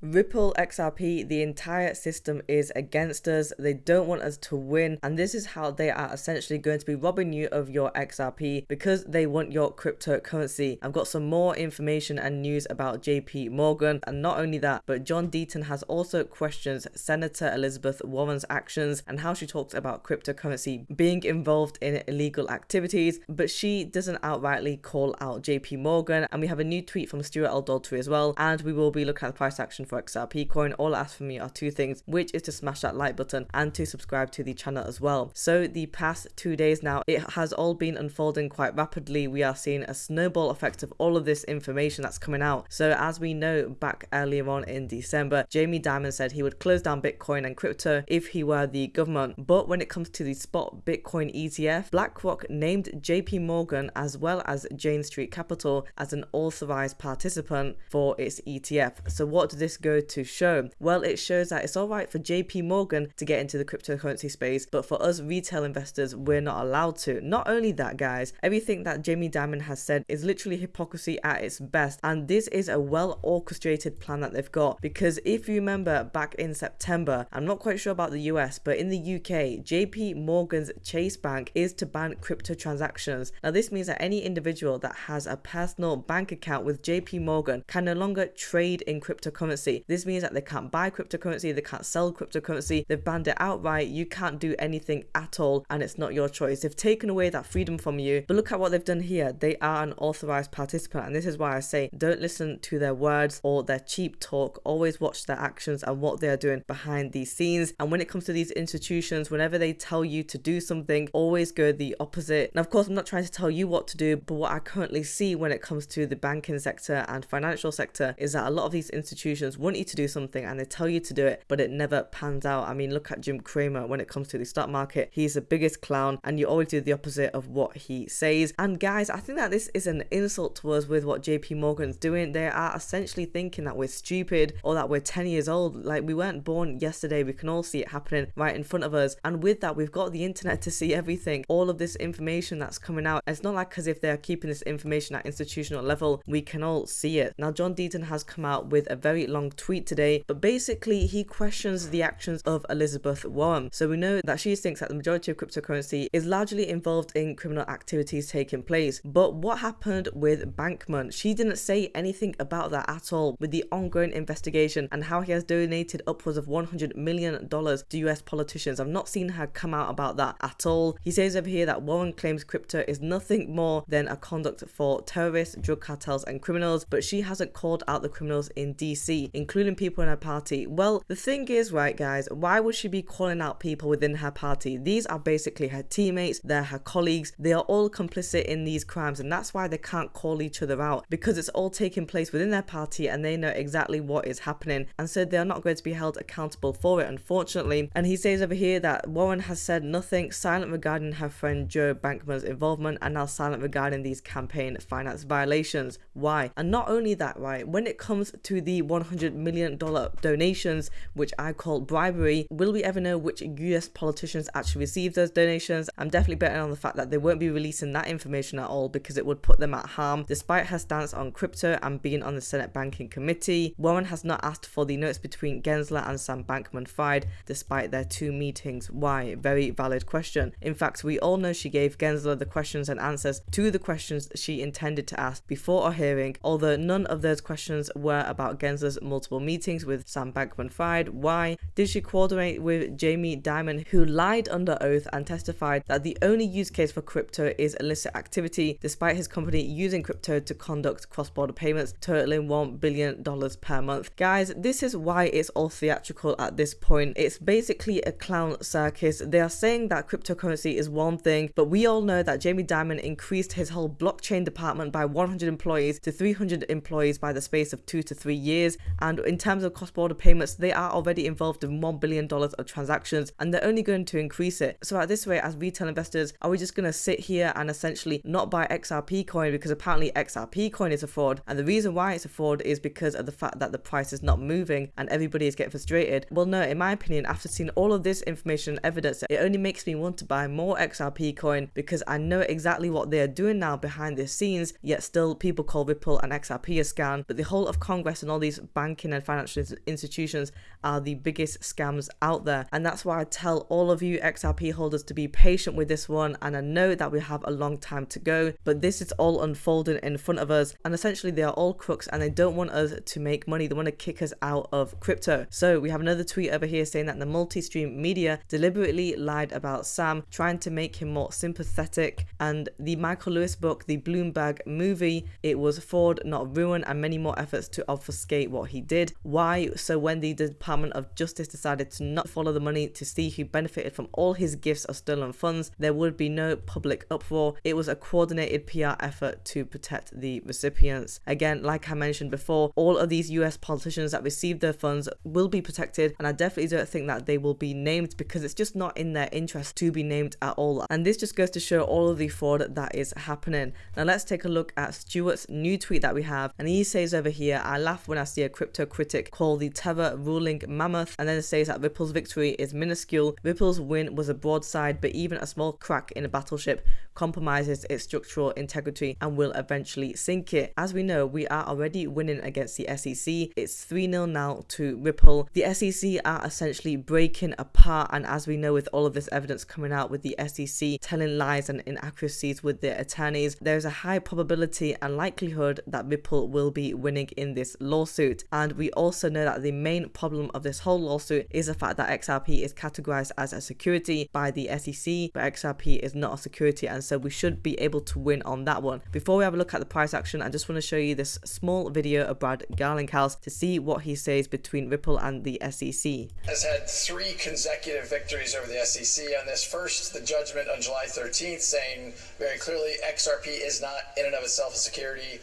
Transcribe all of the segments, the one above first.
Ripple, XRP, the entire system is against us. They don't want us to win, and this is how they are essentially going to be robbing you of your XRP because they want your cryptocurrency. I've got some more information and news about JP Morgan, and not only that, but John Deaton has also questions Senator Elizabeth Warren's actions and how she talks about cryptocurrency being involved in illegal activities, but she doesn't outrightly call out JP Morgan. And we have a new tweet from Stuart L. Daltrey as well, and we will be looking at the price action for XRP coin. All I ask from you are two things, which is to smash that like button and to subscribe to the channel as well. So the past 2 days now, it has all been unfolding quite rapidly. We are seeing a snowball effect of all of this information that's coming out. So as we know, back earlier on in December, Jamie Dimon said he would close down Bitcoin and crypto if he were the government. But when it comes to the spot Bitcoin ETF, BlackRock named JP Morgan as well as Jane Street Capital as an authorized participant for its ETF. So what does this go to show? Well, it shows that it's all right for JP Morgan to get into the cryptocurrency space, but for us retail investors, we're not allowed to. Not only that, guys, everything that Jamie Dimon has said is literally hypocrisy at its best, and this is a well orchestrated plan that they've got, because if you remember back in September, I'm not quite sure about the US, but in the UK, JP Morgan's Chase Bank is to ban crypto transactions. Now this means that any individual that has a personal bank account with JP Morgan can no longer trade in cryptocurrency. This means that they can't buy cryptocurrency, they can't sell cryptocurrency, they've banned it outright. You can't do anything at all, and it's not your choice. They've taken away that freedom from you. But look at what they've done here. They are an authorized participant, and this is why I say don't listen to their words or their cheap talk. Always watch their actions and what they are doing behind these scenes. And when it comes to these institutions, whenever they tell you to do something, always go the opposite. Now of course, I'm not trying to tell you what to do, but what I currently see when it comes to the banking sector and financial sector is that a lot of these institutions want you to do something and they tell you to do it, but it never pans out. I mean, look at Jim Cramer when it comes to the stock market. He's the biggest clown, and you always do the opposite of what he says. And guys, I think that this is an insult to us with what JP Morgan's doing. They are essentially thinking that we're stupid or that we're 10 years old. Like, we weren't born yesterday. We can all see it happening right in front of us, and with that, we've got the internet to see everything, all of this information that's coming out. It's not like as if they're keeping this information at institutional level. We can all see it. Now John Deaton has come out with a very long tweet today, but basically he questions the actions of Elizabeth Warren. So we know that she thinks that the majority of cryptocurrency is largely involved in criminal activities taking place. But what happened with Bankman? She didn't say anything about that at all, with the ongoing investigation and how he has donated upwards of $100 million to US politicians. I've not seen her come out about that at all. He says over here that Warren claims crypto is nothing more than a conduct for terrorists, drug cartels and criminals, but she hasn't called out the criminals in DC, including people in her party. Well, the thing is, right guys, why would she be calling out people within her party? These are basically her teammates, they're her colleagues, they are all complicit in these crimes, and that's why they can't call each other out, because it's all taking place within their party and they know exactly what is happening, and so they are not going to be held accountable for it, unfortunately. And he says over here that Warren has said nothing, silent regarding her friend Joe Bankman's involvement, and now silent regarding these campaign finance violations. Why? And not only that, right, when it comes to the $100 million donations, which I call bribery, will we ever know which US politicians actually received those donations? I'm definitely betting on the fact that they won't be releasing that information at all, because it would put them at harm. Despite her stance on crypto and being on the Senate Banking Committee, Warren has not asked for the notes between Gensler and Sam Bankman-Fried despite their 2 meetings. Why? Very valid question. In fact, we all know she gave Gensler the questions and answers to the questions she intended to ask before our hearing, although none of those questions were about Gensler's multiple meetings with Sam Bankman-Fried. Why? Did she coordinate with Jamie Dimon, who lied under oath and testified that the only use case for crypto is illicit activity, despite his company using crypto to conduct cross-border payments totaling $1 billion per month? Guys, this is why it's all theatrical at this point. It's basically a clown circus. They are saying that cryptocurrency is one thing, but we all know that Jamie Dimon increased his whole blockchain department by 100 employees to 300 employees by the space of 2 to 3 years. And in terms of cross-border payments, they are already involved in $1 billion of transactions, and they're only going to increase it. So at this rate, as retail investors, are we just going to sit here and essentially not buy XRP coin because apparently XRP coin is a fraud? And the reason why it's a fraud is because of the fact that the price is not moving and everybody is getting frustrated. Well, no, in my opinion, after seeing all of this information and evidence, it only makes me want to buy more XRP coin, because I know exactly what they are doing now behind the scenes, yet still people call Ripple and XRP a scam. But the whole of Congress and all these bank banking and financial institutions are the biggest scams out there. And that's why I tell all of you XRP holders to be patient with this one. And I know that we have a long time to go, but this is all unfolding in front of us. And essentially they are all crooks and they don't want us to make money. They want to kick us out of crypto. So we have another tweet over here saying that the multi-stream media deliberately lied about Sam, trying to make him more sympathetic. And the Michael Lewis book, the Bloomberg movie, it was fraud, not ruin, and many more efforts to obfuscate what he did. Why? So when the Department of Justice decided to not follow the money to see who benefited from all his gifts of stolen funds, there would be no public uproar. It was a coordinated PR effort to protect the recipients. Again, like I mentioned before, all of these US politicians that received their funds will be protected, and I definitely don't think that they will be named because it's just not in their interest to be named at all. And this just goes to show all of the fraud that is happening. Now let's take a look at Stuart's new tweet that we have, and he says over here, I laugh when I see a crypto critic call the Tether ruling mammoth, and then it says that Ripple's victory is minuscule. Ripple's win was a broadside, but even a small crack in a battleship compromises its structural integrity and will eventually sink it. As we know, we are already winning against the SEC. It's 3-0 now to Ripple. The SEC are essentially breaking apart, and as we know, with all of this evidence coming out with the SEC telling lies and inaccuracies with their attorneys, there's a high probability and likelihood that Ripple will be winning in this lawsuit. And we also know that the main problem of this whole lawsuit is the fact that XRP is categorized as a security by the SEC, but XRP is not a security, and so we should be able to win on that one. Before we have a look at the price action, I just want to show you this small video of Brad Garlinghouse to see what he says between Ripple and the SEC. Has had 3 consecutive victories over the SEC on this. First, the judgment on July 13th saying very clearly XRP is not in and of itself a security.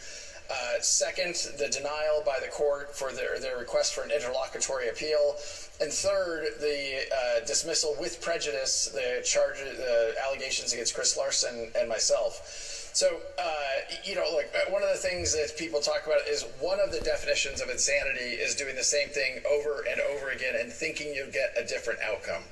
Second, the denial by the court for their request for an interlocutory appeal. And third, the dismissal with prejudice, the allegations against Chris Larson and myself. So, one of the things that people talk about is one of the definitions of insanity is doing the same thing over and over again and thinking you'll get a different outcome.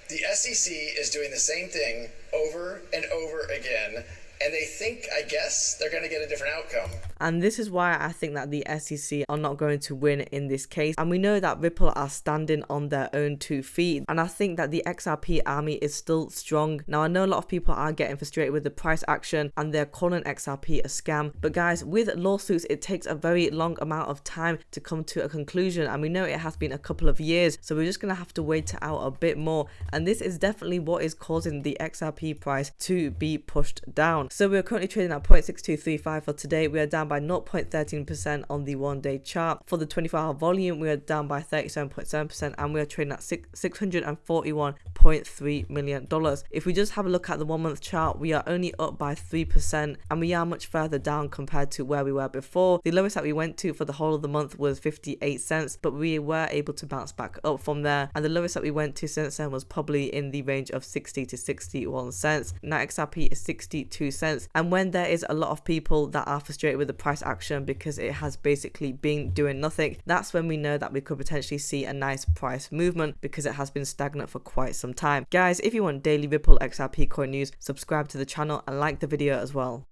The SEC is doing the same thing over and over again, and they think, I guess, they're going to get a different outcome. And this is why I think that the SEC are not going to win in this case. And we know that Ripple are standing on their own 2 feet. And I think that the XRP army is still strong. Now, I know a lot of people are getting frustrated with the price action and they're calling XRP a scam. But guys, with lawsuits, it takes a very long amount of time to come to a conclusion. And we know it has been a couple of years. So we're just going to have to wait it out a bit more. And this is definitely what is causing the XRP price to be pushed down. So we're currently trading at 0.6235 for today. We are down by 0.13% on the 1-day chart. For the 24-hour volume, we are down by 37.7%, and we are trading at $641.3 million. If we just have a look at the 1-month chart, we are only up by 3%, and we are much further down compared to where we were before. The lowest that we went to for the whole of the month was 58 cents, but we were able to bounce back up from there, and the lowest that we went to since then was probably in the range of 60 to 61 cents. Now XRP is 62 cents, and when there is a lot of people that are frustrated with the price action because it has basically been doing nothing, that's when we know that we could potentially see a nice price movement because it has been stagnant for quite some time. Guys, if you want daily Ripple XRP coin news, subscribe to the channel and like the video as well.